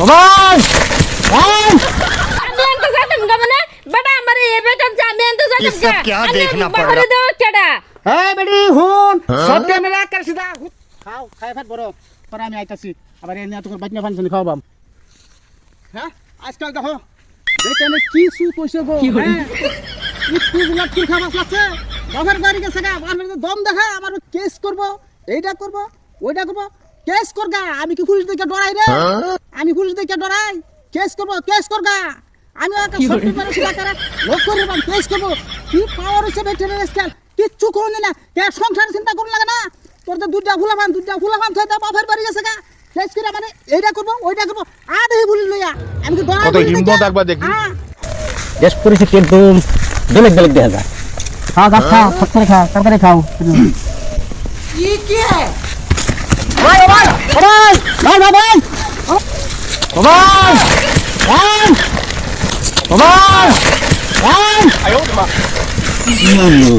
ভাই ভাই আমি এত যাইতাম গা মানে বেটা আমারে এ বেটা আমি এত যাইতাম ये सब क्या देखना पड़ रहा বাহরে দেও কেডা এই বেটি হুন সত্যি মেরে একার সিধা খাও খাই ফাট বড় পরে আমি আইতাছি আবার এনে তোর বাজনা ফানছনি খাওয়াবাম হ্যাঁ আজকাল দেখো বেটানে কি সু কইছে গো হ্যাঁ কি গুলা কি খাবাস লাগছে বাবার বাড়ি গেছে গা আমার দম দেখা আবার কেস করব এইটা করব ওইটা করব কেস করগা আমি কি পুলিশ দেখে ডরাই রে আমি পুলিশ দেখে ডরাই কেস করগা আমি একটা সত্যি করে সিধা করে লোক করে কেস করব কি পাওয়ার হইছে বেটানের স্টাইল কিচ্ছু কোনে না কে সংসার চিন্তা করুন লাগে না তোর তো দুইটা ফুলাফান থই দা বাপের বাড়ি গেছে গা কেস করে মানে এইটা করব ওইটা করব আদেই বলি লইয়া আমি কি ডরাই কত হিম্মত একবার দেখি দেশ পরিস্থিতি একদম বেলেগ বেলেগ দেখা যায়। খাও খাও ফটফট খাও তাড়াতাড়ি খাও কি কি ভাই ভাই ভাই ভাই ভাই ভাই ভাই ভাই ভাই